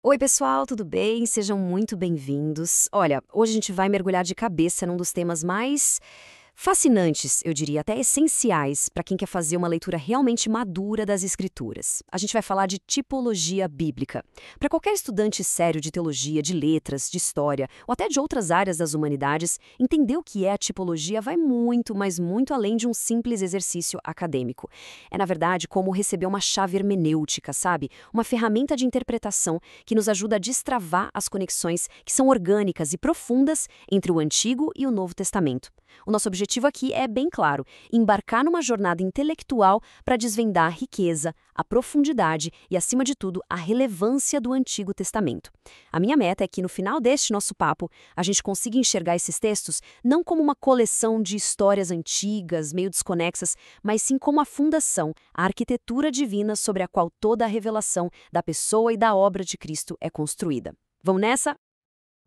Oi, pessoal, tudo bem? Sejam muito bem-vindos. Olha, hoje a gente vai mergulhar de cabeça num dos temas mais fascinantes, eu diria, até essenciais para quem quer fazer uma leitura realmente madura das Escrituras. A gente vai falar de tipologia bíblica. Para qualquer estudante sério de teologia, de letras, de história ou até de outras áreas das humanidades, entender o que é a tipologia vai muito, mas muito além de um simples exercício acadêmico. É, na verdade, como receber uma chave hermenêutica, sabe? Uma ferramenta de interpretação que nos ajuda a destravar as conexões que são orgânicas e profundas entre o Antigo e o Novo Testamento. O nosso objetivo aqui é bem claro: embarcar numa jornada intelectual para desvendar a riqueza, a profundidade e, acima de tudo, a relevância do Antigo Testamento. A minha meta é que, no final deste nosso papo, a gente consiga enxergar esses textos não como uma coleção de histórias antigas, meio desconexas, mas sim como a fundação, a arquitetura divina sobre a qual toda a revelação da pessoa e da obra de Cristo é construída. Vamos nessa?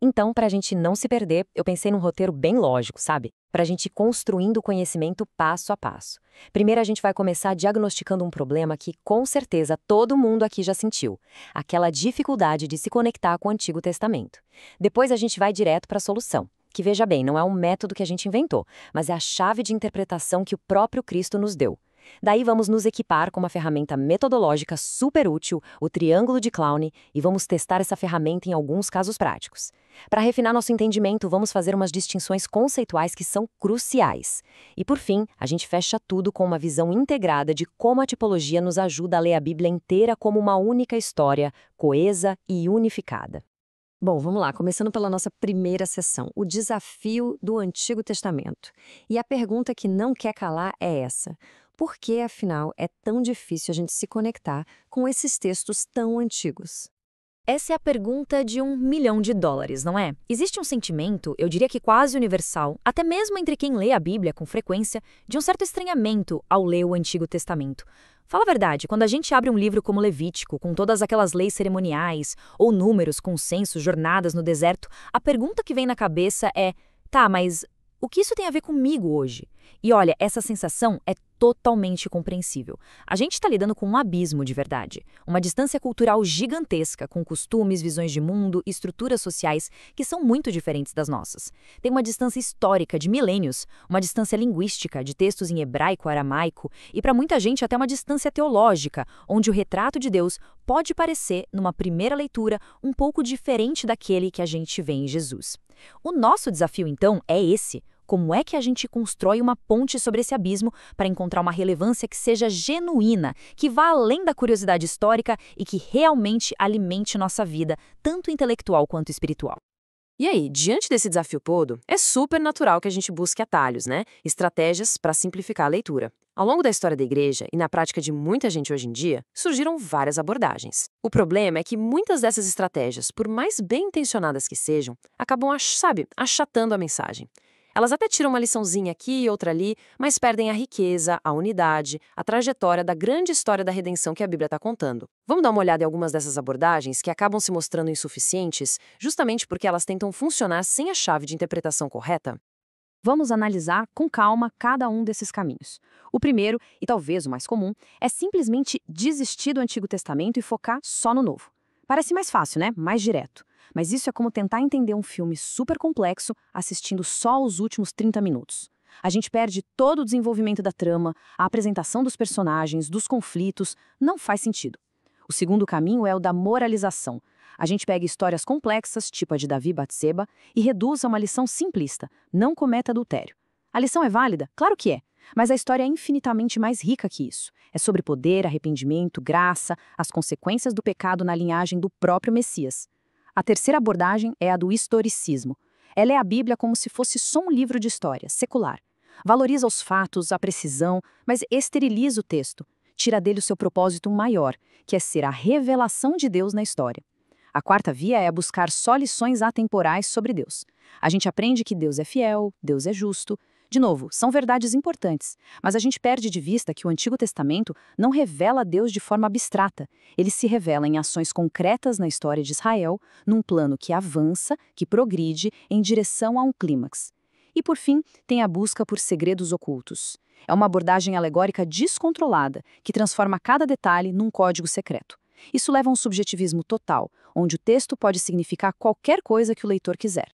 Então, para a gente não se perder, eu pensei num roteiro bem lógico, sabe? Para a gente ir construindo o conhecimento passo a passo. Primeiro, a gente vai começar diagnosticando um problema que, com certeza, todo mundo aqui já sentiu: aquela dificuldade de se conectar com o Antigo Testamento. Depois, a gente vai direto para a solução, que, veja bem, não é um método que a gente inventou, mas é a chave de interpretação que o próprio Cristo nos deu. Daí vamos nos equipar com uma ferramenta metodológica super útil, o Triângulo de Clown, e vamos testar essa ferramenta em alguns casos práticos. Para refinar nosso entendimento, vamos fazer umas distinções conceituais que são cruciais. E por fim, a gente fecha tudo com uma visão integrada de como a tipologia nos ajuda a ler a Bíblia inteira como uma única história, coesa e unificada. Bom, vamos lá, começando pela nossa primeira sessão, o desafio do Antigo Testamento. E a pergunta que não quer calar é essa: por que, afinal, é tão difícil a gente se conectar com esses textos tão antigos? Essa é a pergunta de US$ 1 milhão, não é? Existe um sentimento, eu diria que quase universal, até mesmo entre quem lê a Bíblia com frequência, de um certo estranhamento ao ler o Antigo Testamento. Fala a verdade, quando a gente abre um livro como Levítico, com todas aquelas leis cerimoniais, ou números com censos, jornadas no deserto, a pergunta que vem na cabeça é: tá, mas o que isso tem a ver comigo hoje? E olha, essa sensação é totalmente compreensível. A gente está lidando com um abismo de verdade, uma distância cultural gigantesca, com costumes, visões de mundo e estruturas sociais que são muito diferentes das nossas. Tem uma distância histórica de milênios, uma distância linguística de textos em hebraico, aramaico e, para muita gente, até uma distância teológica, onde o retrato de Deus pode parecer, numa primeira leitura, um pouco diferente daquele que a gente vê em Jesus. O nosso desafio, então, é esse: como é que a gente constrói uma ponte sobre esse abismo para encontrar uma relevância que seja genuína, que vá além da curiosidade histórica e que realmente alimente nossa vida, tanto intelectual quanto espiritual? E aí, diante desse desafio todo, é super natural que a gente busque atalhos, né? Estratégias para simplificar a leitura. Ao longo da história da igreja e na prática de muita gente hoje em dia, surgiram várias abordagens. O problema é que muitas dessas estratégias, por mais bem intencionadas que sejam, acabam, achatando a mensagem. Elas até tiram uma liçãozinha aqui e outra ali, mas perdem a riqueza, a unidade, a trajetória da grande história da redenção que a Bíblia está contando. Vamos dar uma olhada em algumas dessas abordagens que acabam se mostrando insuficientes, justamente porque elas tentam funcionar sem a chave de interpretação correta? Vamos analisar com calma cada um desses caminhos. O primeiro, e talvez o mais comum, é simplesmente desistir do Antigo Testamento e focar só no Novo. Parece mais fácil, né? Mais direto. Mas isso é como tentar entender um filme super complexo assistindo só os últimos 30 minutos. A gente perde todo o desenvolvimento da trama, a apresentação dos personagens, dos conflitos. Não faz sentido. O segundo caminho é o da moralização. A gente pega histórias complexas, tipo a de Davi e Batseba, e reduz a uma lição simplista: não cometa adultério. A lição é válida? Claro que é. Mas a história é infinitamente mais rica que isso. É sobre poder, arrependimento, graça, as consequências do pecado na linhagem do próprio Messias. A terceira abordagem é a do historicismo. Ela é a Bíblia como se fosse só um livro de história, secular. Valoriza os fatos, a precisão, mas esteriliza o texto. Tira dele o seu propósito maior, que é ser a revelação de Deus na história. A quarta via é buscar só lições atemporais sobre Deus. A gente aprende que Deus é fiel, Deus é justo. De novo, são verdades importantes, mas a gente perde de vista que o Antigo Testamento não revela Deus de forma abstrata. Ele se revela em ações concretas na história de Israel, num plano que avança, que progride em direção a um clímax. E, por fim, tem a busca por segredos ocultos. É uma abordagem alegórica descontrolada, que transforma cada detalhe num código secreto. Isso leva a um subjetivismo total, onde o texto pode significar qualquer coisa que o leitor quiser.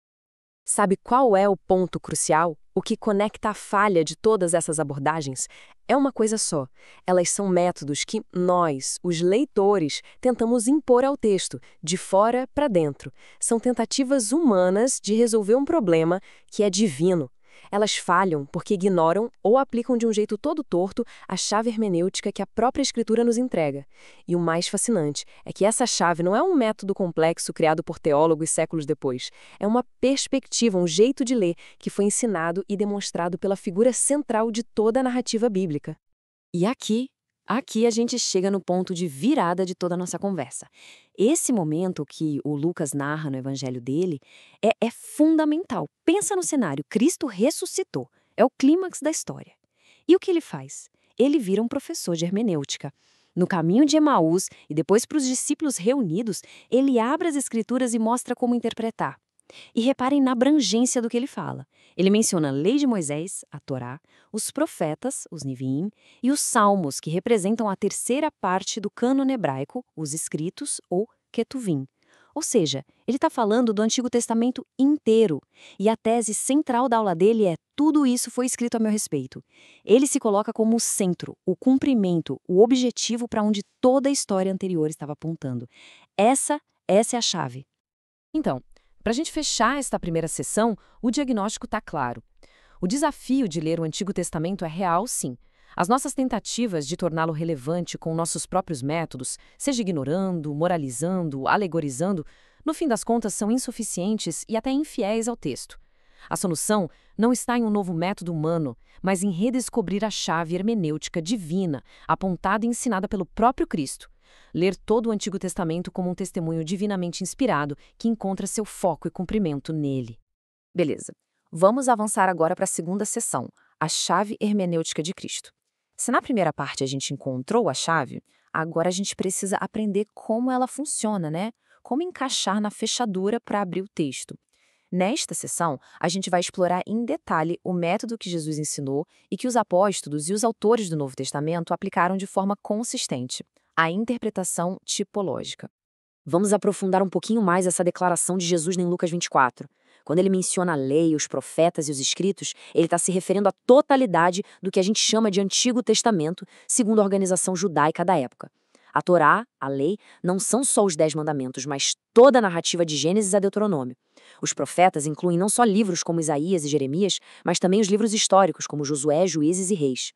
Sabe qual é o ponto crucial? O que conecta a falha de todas essas abordagens? É uma coisa só. Elas são métodos que nós, os leitores, tentamos impor ao texto, de fora para dentro. São tentativas humanas de resolver um problema que é divino. Elas falham porque ignoram ou aplicam de um jeito todo torto a chave hermenêutica que a própria Escritura nos entrega. E o mais fascinante é que essa chave não é um método complexo criado por teólogos séculos depois. É uma perspectiva, um jeito de ler que foi ensinado e demonstrado pela figura central de toda a narrativa bíblica. E aqui a gente chega no ponto de virada de toda a nossa conversa. Esse momento que o Lucas narra no evangelho dele é fundamental. Pensa no cenário, Cristo ressuscitou. É o clímax da história. E o que ele faz? Ele vira um professor de hermenêutica. No caminho de Emaús e depois para os discípulos reunidos, ele abre as escrituras e mostra como interpretar. E reparem na abrangência do que ele fala. Ele menciona a lei de Moisés, a Torá, os profetas, os Neviim, e os salmos, que representam a terceira parte do cânon hebraico, os escritos ou Ketuvim. Ou seja, ele está falando do Antigo Testamento inteiro. E a tese central da aula dele é: tudo isso foi escrito a meu respeito. Ele se coloca como o centro, o cumprimento, o objetivo para onde toda a história anterior estava apontando. Essa é a chave. Então, para a gente fechar esta primeira sessão, o diagnóstico está claro. O desafio de ler o Antigo Testamento é real, sim. As nossas tentativas de torná-lo relevante com nossos próprios métodos, seja ignorando, moralizando, alegorizando, no fim das contas são insuficientes e até infiéis ao texto. A solução não está em um novo método humano, mas em redescobrir a chave hermenêutica divina, apontada e ensinada pelo próprio Cristo. Ler todo o Antigo Testamento como um testemunho divinamente inspirado que encontra seu foco e cumprimento nele. Beleza. Vamos avançar agora para a segunda sessão, a chave hermenêutica de Cristo. Se na primeira parte a gente encontrou a chave, agora a gente precisa aprender como ela funciona, né? Como encaixar na fechadura para abrir o texto. Nesta sessão, a gente vai explorar em detalhe o método que Jesus ensinou e que os apóstolos e os autores do Novo Testamento aplicaram de forma consistente: a interpretação tipológica. Vamos aprofundar um pouquinho mais essa declaração de Jesus em Lucas 24. Quando ele menciona a lei, os profetas e os escritos, ele está se referindo à totalidade do que a gente chama de Antigo Testamento, segundo a organização judaica da época. A Torá, a lei, não são só os 10 mandamentos, mas toda a narrativa de Gênesis a Deuteronômio. Os profetas incluem não só livros como Isaías e Jeremias, mas também os livros históricos como Josué, Juízes e Reis.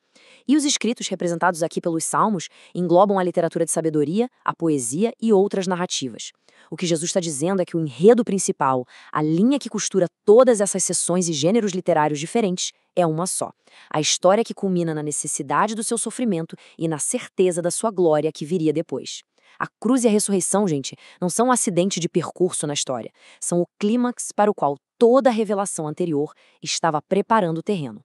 E os escritos representados aqui pelos Salmos englobam a literatura de sabedoria, a poesia e outras narrativas. O que Jesus está dizendo é que o enredo principal, a linha que costura todas essas seções e gêneros literários diferentes, é uma só. A história que culmina na necessidade do seu sofrimento e na certeza da sua glória que viria depois. A cruz e a ressurreição, gente, não são um acidente de percurso na história. São o clímax para o qual toda a revelação anterior estava preparando o terreno.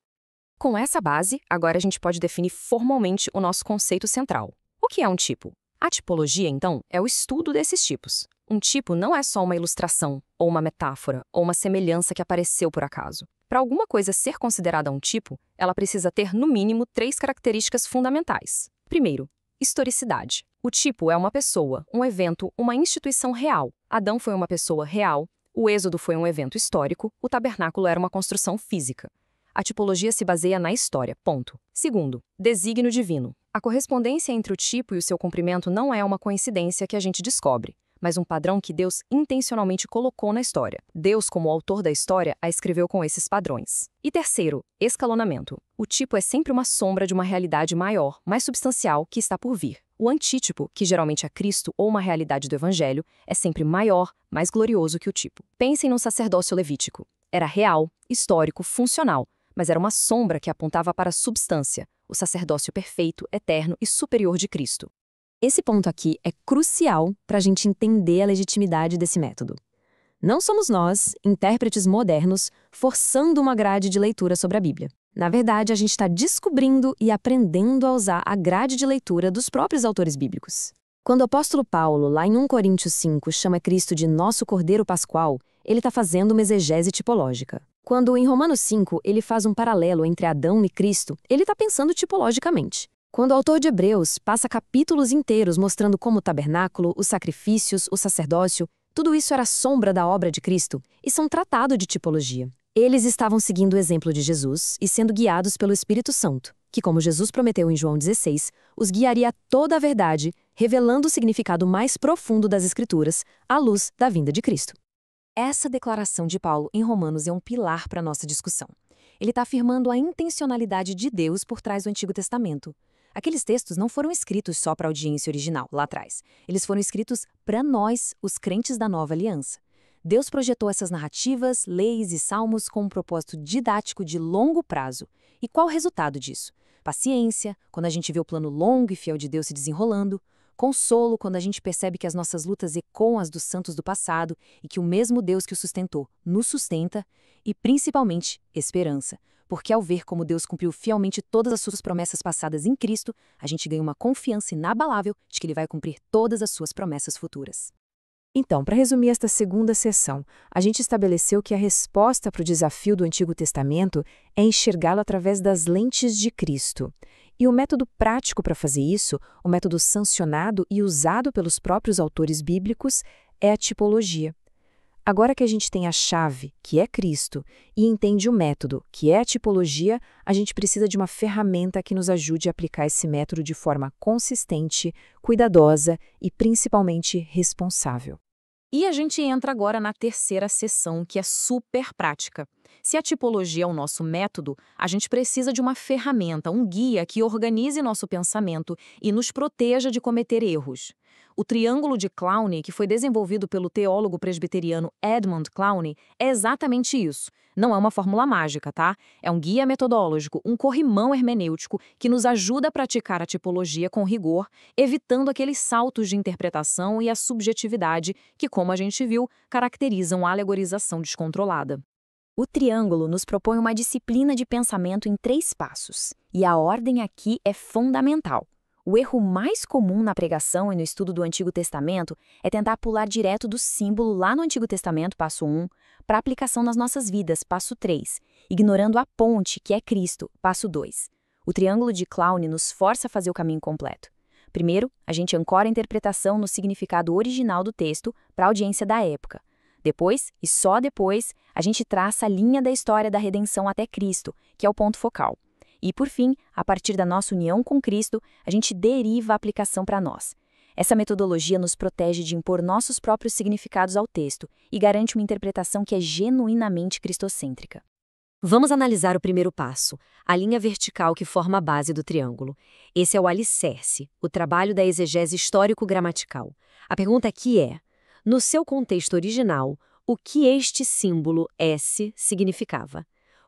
Com essa base, agora a gente pode definir formalmente o nosso conceito central. O que é um tipo? A tipologia, então, é o estudo desses tipos. Um tipo não é só uma ilustração, ou uma metáfora, ou uma semelhança que apareceu por acaso. Para alguma coisa ser considerada um tipo, ela precisa ter, no mínimo, 3 características fundamentais. Primeiro, historicidade. O tipo é uma pessoa, um evento, uma instituição real. Adão foi uma pessoa real, o Êxodo foi um evento histórico, o tabernáculo era uma construção física. A tipologia se baseia na história, ponto. Segundo, desígnio divino. A correspondência entre o tipo e o seu cumprimento não é uma coincidência que a gente descobre, mas um padrão que Deus intencionalmente colocou na história. Deus, como autor da história, a escreveu com esses padrões. E terceiro, escalonamento. O tipo é sempre uma sombra de uma realidade maior, mais substancial, que está por vir. O antítipo, que geralmente é Cristo ou uma realidade do Evangelho, é sempre maior, mais glorioso que o tipo. Pensem no sacerdócio levítico. Era real, histórico, funcional, mas era uma sombra que apontava para a substância, o sacerdócio perfeito, eterno e superior de Cristo. Esse ponto aqui é crucial para a gente entender a legitimidade desse método. Não somos nós, intérpretes modernos, forçando uma grade de leitura sobre a Bíblia. Na verdade, a gente está descobrindo e aprendendo a usar a grade de leitura dos próprios autores bíblicos. Quando o apóstolo Paulo, lá em 1 Coríntios 5, chama Cristo de nosso Cordeiro Pascual, ele está fazendo uma exegese tipológica. Quando, em Romanos 5, ele faz um paralelo entre Adão e Cristo, ele está pensando tipologicamente. Quando o autor de Hebreus passa capítulos inteiros mostrando como o tabernáculo, os sacrifícios, o sacerdócio, tudo isso era sombra da obra de Cristo, isso é um tratado de tipologia. Eles estavam seguindo o exemplo de Jesus e sendo guiados pelo Espírito Santo, que, como Jesus prometeu em João 16, os guiaria a toda a verdade, revelando o significado mais profundo das Escrituras, à luz da vinda de Cristo. Essa declaração de Paulo em Romanos é um pilar para a nossa discussão. Ele está afirmando a intencionalidade de Deus por trás do Antigo Testamento. Aqueles textos não foram escritos só para a audiência original, lá atrás. Eles foram escritos para nós, os crentes da Nova Aliança. Deus projetou essas narrativas, leis e salmos com um propósito didático de longo prazo. E qual o resultado disso? Paciência, quando a gente vê o plano longo e fiel de Deus se desenrolando. Consolo, quando a gente percebe que as nossas lutas ecoam as dos santos do passado e que o mesmo Deus que o sustentou nos sustenta. E, principalmente, esperança. Porque ao ver como Deus cumpriu fielmente todas as suas promessas passadas em Cristo, a gente ganha uma confiança inabalável de que Ele vai cumprir todas as suas promessas futuras. Então, para resumir esta segunda sessão, a gente estabeleceu que a resposta para o desafio do Antigo Testamento é enxergá-lo através das lentes de Cristo. E o método prático para fazer isso, o método sancionado e usado pelos próprios autores bíblicos, é a tipologia. Agora que a gente tem a chave, que é Cristo, e entende o método, que é a tipologia, a gente precisa de uma ferramenta que nos ajude a aplicar esse método de forma consistente, cuidadosa e principalmente responsável. E a gente entra agora na terceira sessão, que é super prática. Se a tipologia é o nosso método, a gente precisa de uma ferramenta, um guia que organize nosso pensamento e nos proteja de cometer erros. O triângulo de Clowney, que foi desenvolvido pelo teólogo presbiteriano Edmund Clowney, é exatamente isso. Não é uma fórmula mágica, tá? É um guia metodológico, um corrimão hermenêutico que nos ajuda a praticar a tipologia com rigor, evitando aqueles saltos de interpretação e a subjetividade que, como a gente viu, caracterizam a alegorização descontrolada. O triângulo nos propõe uma disciplina de pensamento em 3 passos, e a ordem aqui é fundamental. O erro mais comum na pregação e no estudo do Antigo Testamento é tentar pular direto do símbolo lá no Antigo Testamento, passo 1, para a aplicação nas nossas vidas, passo 3, ignorando a ponte, que é Cristo, passo 2. O triângulo de Clowney nos força a fazer o caminho completo. Primeiro, a gente ancora a interpretação no significado original do texto para a audiência da época. Depois, e só depois, a gente traça a linha da história da redenção até Cristo, que é o ponto focal. E, por fim, a partir da nossa união com Cristo, a gente deriva a aplicação para nós. Essa metodologia nos protege de impor nossos próprios significados ao texto e garante uma interpretação que é genuinamente cristocêntrica. Vamos analisar o primeiro passo, a linha vertical que forma a base do triângulo. Esse é o alicerce, o trabalho da exegese histórico-gramatical. A pergunta aqui é, no seu contexto original, o que este símbolo S significava?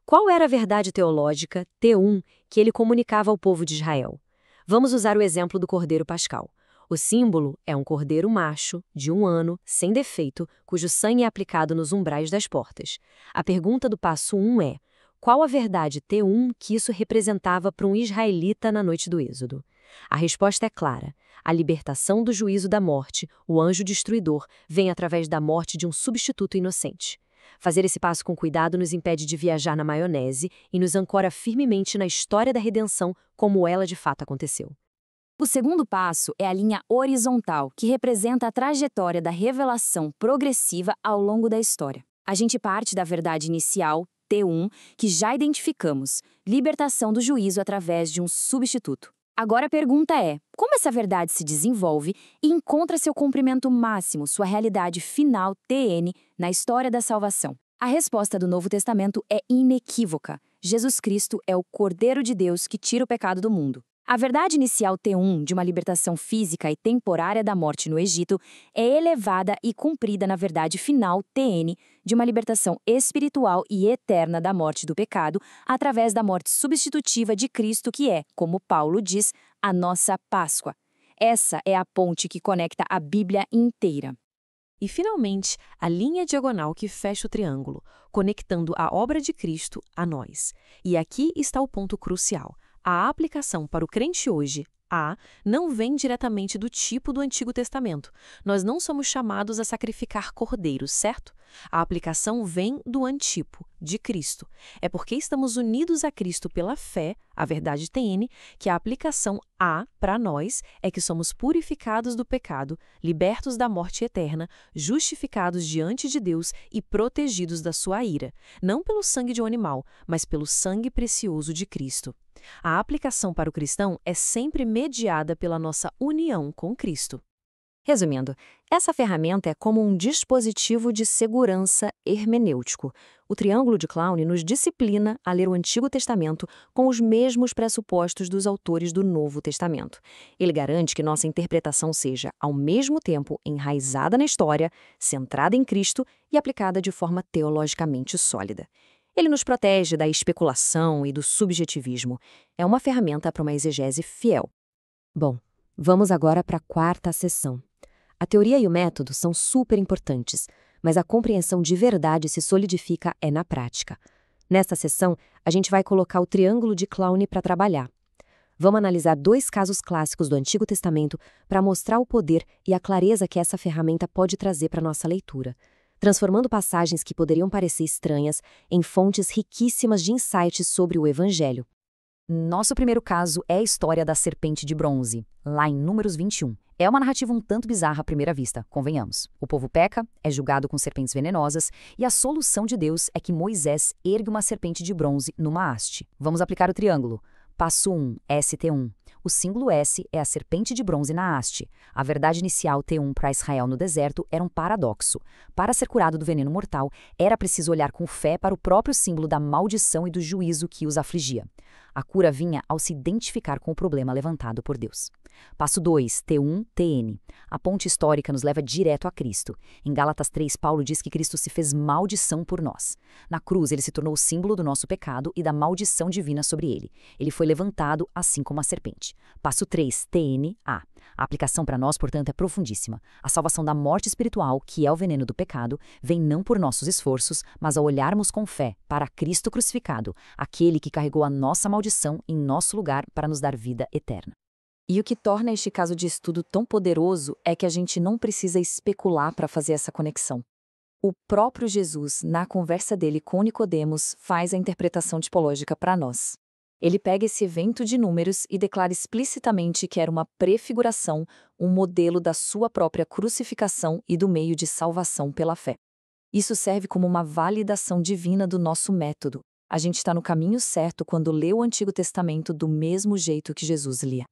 Qual era a verdade teológica, T1, que ele comunicava ao povo de Israel? Vamos usar o exemplo do cordeiro pascal. O símbolo é um cordeiro macho, de 1 ano, sem defeito, cujo sangue é aplicado nos umbrais das portas. A pergunta do passo 1 é, qual a verdade T1 que isso representava para um israelita na noite do Êxodo? A resposta é clara. A libertação do juízo da morte, o anjo destruidor, vem através da morte de um substituto inocente. Fazer esse passo com cuidado nos impede de viajar na maionese e nos ancora firmemente na história da redenção como ela de fato aconteceu. O segundo passo é a linha horizontal, que representa a trajetória da revelação progressiva ao longo da história. A gente parte da verdade inicial, T1, que já identificamos, libertação do juízo através de um substituto. Agora a pergunta é, como essa verdade se desenvolve e encontra seu cumprimento máximo, sua realidade final, TN, na história da salvação? A resposta do Novo Testamento é inequívoca. Jesus Cristo é o Cordeiro de Deus que tira o pecado do mundo. A verdade inicial T1, de uma libertação física e temporária da morte no Egito, é elevada e cumprida na verdade final TN, de uma libertação espiritual e eterna da morte do pecado, através da morte substitutiva de Cristo, que é, como Paulo diz, a nossa Páscoa. Essa é a ponte que conecta a Bíblia inteira. E, finalmente, a linha diagonal que fecha o triângulo, conectando a obra de Cristo a nós. E aqui está o ponto crucial. A aplicação para o crente hoje, A não vem diretamente do tipo do Antigo Testamento. Nós não somos chamados a sacrificar cordeiros, certo? A aplicação vem do antipo, de Cristo. É porque estamos unidos a Cristo pela fé, a verdade TN, que a aplicação A, para nós, é que somos purificados do pecado, libertos da morte eterna, justificados diante de Deus e protegidos da sua ira, não pelo sangue de um animal, mas pelo sangue precioso de Cristo. A aplicação para o cristão é sempre mediada pela nossa união com Cristo. Resumindo, essa ferramenta é como um dispositivo de segurança hermenêutico. O triângulo de Clown nos disciplina a ler o Antigo Testamento com os mesmos pressupostos dos autores do Novo Testamento. Ele garante que nossa interpretação seja, ao mesmo tempo, enraizada na história, centrada em Cristo e aplicada de forma teologicamente sólida. Ele nos protege da especulação e do subjetivismo. É uma ferramenta para uma exegese fiel. Bom, vamos agora para a quarta seção. A teoria e o método são super importantes, mas a compreensão de verdade se solidifica na prática. Nesta seção, a gente vai colocar o triângulo de Clown para trabalhar. Vamos analisar 2 casos clássicos do Antigo Testamento para mostrar o poder e a clareza que essa ferramenta pode trazer para a nossa leitura, transformando passagens que poderiam parecer estranhas em fontes riquíssimas de insights sobre o Evangelho. Nosso primeiro caso é a história da serpente de bronze, lá em Números 21. É uma narrativa um tanto bizarra à primeira vista, convenhamos. O povo peca, é julgado com serpentes venenosas, e a solução de Deus é que Moisés ergue uma serpente de bronze numa haste. Vamos aplicar o triângulo. Passo 1, ST1. O símbolo S é a serpente de bronze na haste. A verdade inicial T1 para Israel no deserto era um paradoxo. Para ser curado do veneno mortal, era preciso olhar com fé para o próprio símbolo da maldição e do juízo que os afligia. A cura vinha ao se identificar com o problema levantado por Deus. Passo 2, T1, TN. A ponte histórica nos leva direto a Cristo. Em Gálatas 3, Paulo diz que Cristo se fez maldição por nós. Na cruz, ele se tornou o símbolo do nosso pecado e da maldição divina sobre ele. Ele foi levantado assim como a serpente. Passo 3, TNA. A aplicação para nós, portanto, é profundíssima. A salvação da morte espiritual, que é o veneno do pecado, vem não por nossos esforços, mas ao olharmos com fé para Cristo crucificado, aquele que carregou a nossa maldição em nosso lugar para nos dar vida eterna. E o que torna este caso de estudo tão poderoso é que a gente não precisa especular para fazer essa conexão. O próprio Jesus, na conversa dele com Nicodemos, faz a interpretação tipológica para nós. Ele pega esse evento de Números e declara explicitamente que era uma prefiguração, um modelo da sua própria crucificação e do meio de salvação pela fé. Isso serve como uma validação divina do nosso método. A gente está no caminho certo quando lê o Antigo Testamento do mesmo jeito que Jesus lia.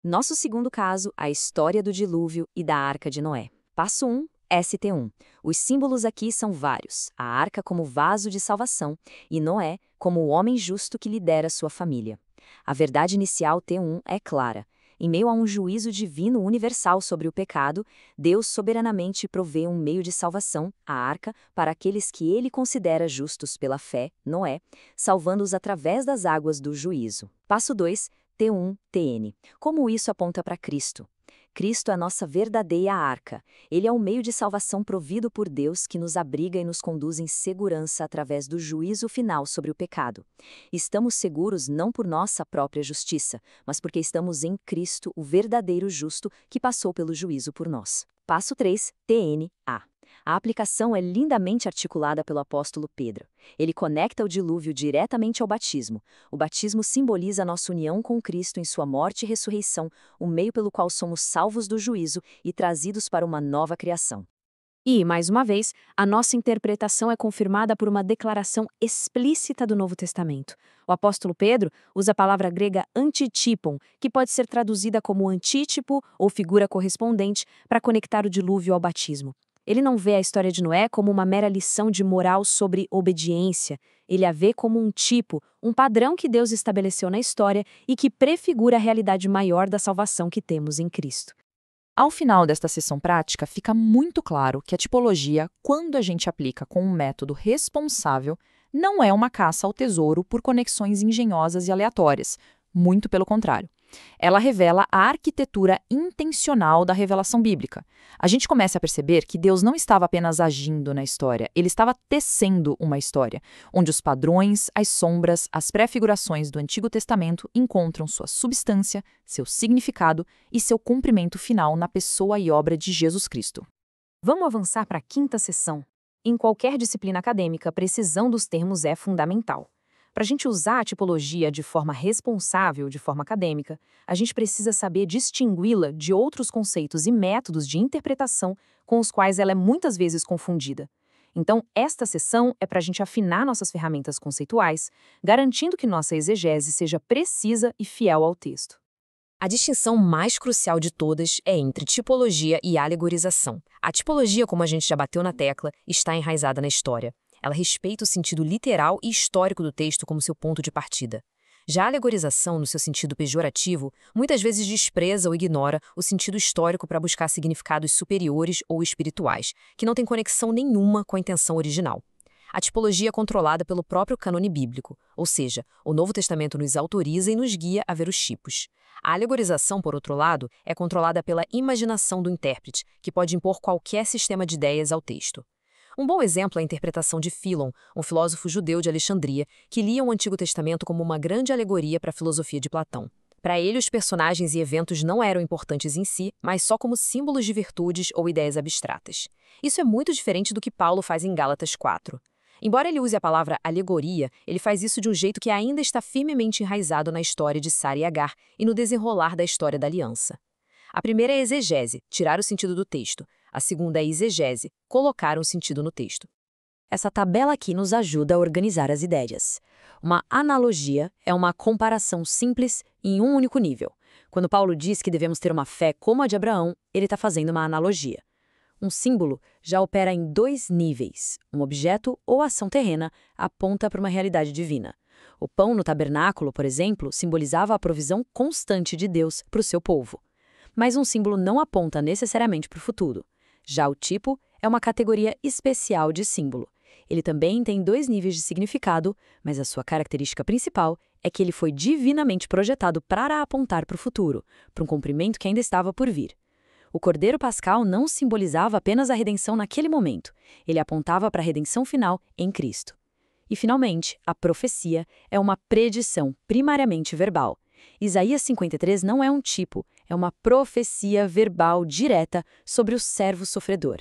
Nosso segundo caso, a história do dilúvio e da Arca de Noé. Passo 1, ST1. Os símbolos aqui são vários. A arca como vaso de salvação e Noé como o homem justo que lidera sua família. A verdade inicial T1 é clara. Em meio a um juízo divino universal sobre o pecado, Deus soberanamente provê um meio de salvação, a arca, para aqueles que ele considera justos pela fé, Noé, salvando-os através das águas do juízo. Passo 2, T1, TN. Como isso aponta para Cristo? Cristo é a nossa verdadeira arca. Ele é o meio de salvação provido por Deus que nos abriga e nos conduz em segurança através do juízo final sobre o pecado. Estamos seguros não por nossa própria justiça, mas porque estamos em Cristo, o verdadeiro justo que passou pelo juízo por nós. Passo 3, TNA. A aplicação é lindamente articulada pelo apóstolo Pedro. Ele conecta o dilúvio diretamente ao batismo. O batismo simboliza nossa união com Cristo em sua morte e ressurreição, o meio pelo qual somos salvos do juízo e trazidos para uma nova criação. E, mais uma vez, a nossa interpretação é confirmada por uma declaração explícita do Novo Testamento. O apóstolo Pedro usa a palavra grega antitipon, que pode ser traduzida como antítipo ou figura correspondente, para conectar o dilúvio ao batismo. Ele não vê a história de Noé como uma mera lição de moral sobre obediência. Ele a vê como um tipo, um padrão que Deus estabeleceu na história e que prefigura a realidade maior da salvação que temos em Cristo. Ao final desta sessão prática, fica muito claro que a tipologia, quando a gente aplica com um método responsável, não é uma caça ao tesouro por conexões engenhosas e aleatórias. Muito pelo contrário. Ela revela a arquitetura intencional da revelação bíblica. A gente começa a perceber que Deus não estava apenas agindo na história, ele estava tecendo uma história, onde os padrões, as sombras, as prefigurações do Antigo Testamento encontram sua substância, seu significado e seu cumprimento final na pessoa e obra de Jesus Cristo. Vamos avançar para a quinta seção. Em qualquer disciplina acadêmica, a precisão dos termos é fundamental. Para a gente usar a tipologia de forma responsável, de forma acadêmica, a gente precisa saber distingui-la de outros conceitos e métodos de interpretação com os quais ela é muitas vezes confundida. Então, esta seção é para a gente afinar nossas ferramentas conceituais, garantindo que nossa exegese seja precisa e fiel ao texto. A distinção mais crucial de todas é entre tipologia e alegorização. A tipologia, como a gente já bateu na tecla, está enraizada na história. Ela respeita o sentido literal e histórico do texto como seu ponto de partida. Já a alegorização, no seu sentido pejorativo, muitas vezes despreza ou ignora o sentido histórico para buscar significados superiores ou espirituais, que não têm conexão nenhuma com a intenção original. A tipologia é controlada pelo próprio cânone bíblico, ou seja, o Novo Testamento nos autoriza e nos guia a ver os tipos. A alegorização, por outro lado, é controlada pela imaginação do intérprete, que pode impor qualquer sistema de ideias ao texto. Um bom exemplo é a interpretação de Fílon, um filósofo judeu de Alexandria, que lia o Antigo Testamento como uma grande alegoria para a filosofia de Platão. Para ele, os personagens e eventos não eram importantes em si, mas só como símbolos de virtudes ou ideias abstratas. Isso é muito diferente do que Paulo faz em Gálatas 4. Embora ele use a palavra alegoria, ele faz isso de um jeito que ainda está firmemente enraizado na história de Sara e Agar e no desenrolar da história da aliança. A primeira é exegese, tirar o sentido do texto. A segunda é exegese, colocar um sentido no texto. Essa tabela aqui nos ajuda a organizar as ideias. Uma analogia é uma comparação simples em um único nível. Quando Paulo diz que devemos ter uma fé como a de Abraão, ele está fazendo uma analogia. Um símbolo já opera em dois níveis. Um objeto ou ação terrena aponta para uma realidade divina. O pão no tabernáculo, por exemplo, simbolizava a provisão constante de Deus para o seu povo. Mas um símbolo não aponta necessariamente para o futuro. Já o tipo é uma categoria especial de símbolo. Ele também tem dois níveis de significado, mas a sua característica principal é que ele foi divinamente projetado para apontar para o futuro, para um cumprimento que ainda estava por vir. O Cordeiro Pascal não simbolizava apenas a redenção naquele momento, ele apontava para a redenção final em Cristo. E, finalmente, a profecia é uma predição primariamente verbal. Isaías 53 não é um tipo, é uma profecia verbal direta sobre o servo sofredor.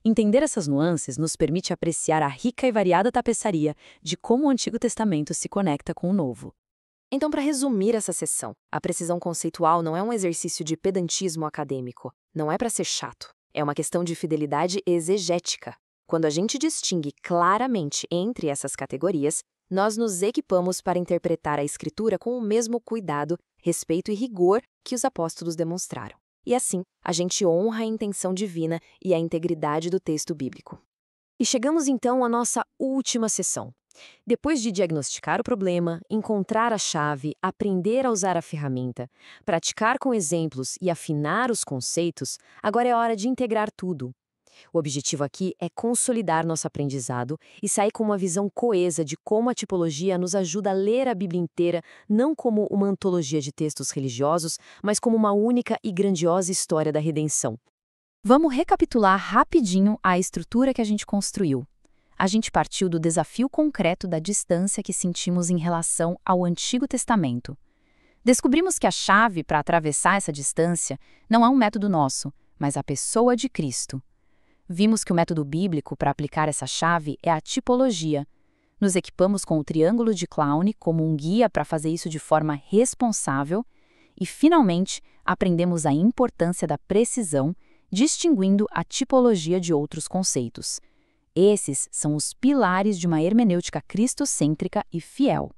Entender essas nuances nos permite apreciar a rica e variada tapeçaria de como o Antigo Testamento se conecta com o Novo. Então, para resumir essa sessão, a precisão conceitual não é um exercício de pedantismo acadêmico, não é para ser chato, é uma questão de fidelidade exegética. Quando a gente distingue claramente entre essas categorias, nós nos equipamos para interpretar a Escritura com o mesmo cuidado, respeito e rigor que os apóstolos demonstraram. E assim, a gente honra a intenção divina e a integridade do texto bíblico. E chegamos então à nossa última sessão. Depois de diagnosticar o problema, encontrar a chave, aprender a usar a ferramenta, praticar com exemplos e afinar os conceitos, agora é hora de integrar tudo. O objetivo aqui é consolidar nosso aprendizado e sair com uma visão coesa de como a tipologia nos ajuda a ler a Bíblia inteira, não como uma antologia de textos religiosos, mas como uma única e grandiosa história da redenção. Vamos recapitular rapidinho a estrutura que a gente construiu. A gente partiu do desafio concreto da distância que sentimos em relação ao Antigo Testamento. Descobrimos que a chave para atravessar essa distância não é um método nosso, mas a pessoa de Cristo. Vimos que o método bíblico para aplicar essa chave é a tipologia. Nos equipamos com o triângulo de Clown como um guia para fazer isso de forma responsável e, finalmente, aprendemos a importância da precisão, distinguindo a tipologia de outros conceitos. Esses são os pilares de uma hermenêutica cristocêntrica e fiel.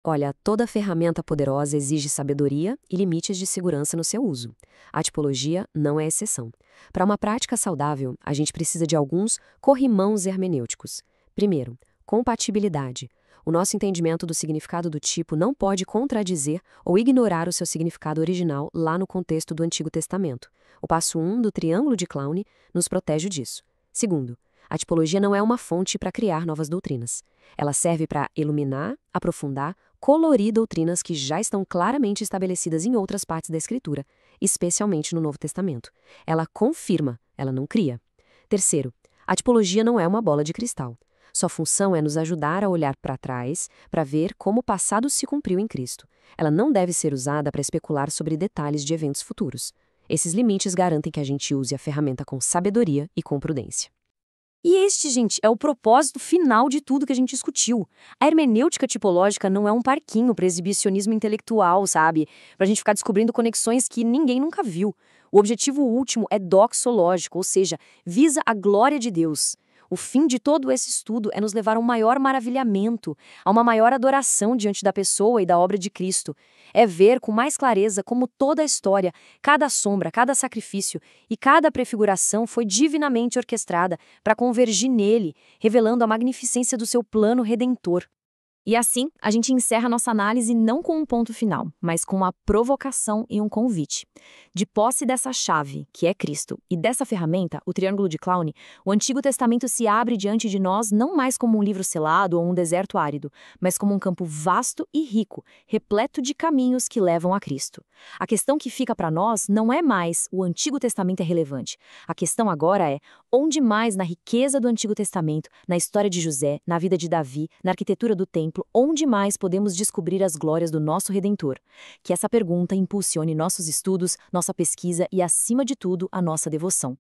Olha, toda ferramenta poderosa exige sabedoria e limites de segurança no seu uso. A tipologia não é exceção. Para uma prática saudável, a gente precisa de alguns corrimãos hermenêuticos. Primeiro, compatibilidade. O nosso entendimento do significado do tipo não pode contradizer ou ignorar o seu significado original lá no contexto do Antigo Testamento. O passo 1 do triângulo de Clown nos protege disso. Segundo, a tipologia não é uma fonte para criar novas doutrinas. Ela serve para iluminar, aprofundar, colorir doutrinas que já estão claramente estabelecidas em outras partes da Escritura, especialmente no Novo Testamento. Ela confirma, ela não cria. Terceiro, a tipologia não é uma bola de cristal. Sua função é nos ajudar a olhar para trás, para ver como o passado se cumpriu em Cristo. Ela não deve ser usada para especular sobre detalhes de eventos futuros. Esses limites garantem que a gente use a ferramenta com sabedoria e com prudência. E este, gente, é o propósito final de tudo que a gente discutiu. A hermenêutica tipológica não é um parquinho para exibicionismo intelectual, sabe? Pra gente ficar descobrindo conexões que ninguém nunca viu. O objetivo último é doxológico, ou seja, visa a glória de Deus. O fim de todo esse estudo é nos levar a um maior maravilhamento, a uma maior adoração diante da pessoa e da obra de Cristo. É ver com mais clareza como toda a história, cada sombra, cada sacrifício e cada prefiguração foi divinamente orquestrada para convergir nele, revelando a magnificência do seu plano redentor. E assim, a gente encerra nossa análise não com um ponto final, mas com uma provocação e um convite. De posse dessa chave, que é Cristo, e dessa ferramenta, o triângulo de Clowney, o Antigo Testamento se abre diante de nós não mais como um livro selado ou um deserto árido, mas como um campo vasto e rico, repleto de caminhos que levam a Cristo. A questão que fica para nós não é mais o Antigo Testamento é relevante. A questão agora é onde mais na riqueza do Antigo Testamento, na história de José, na vida de Davi, na arquitetura do templo, onde mais podemos descobrir as glórias do nosso Redentor? Que essa pergunta impulsione nossos estudos, nossa pesquisa e, acima de tudo, a nossa devoção.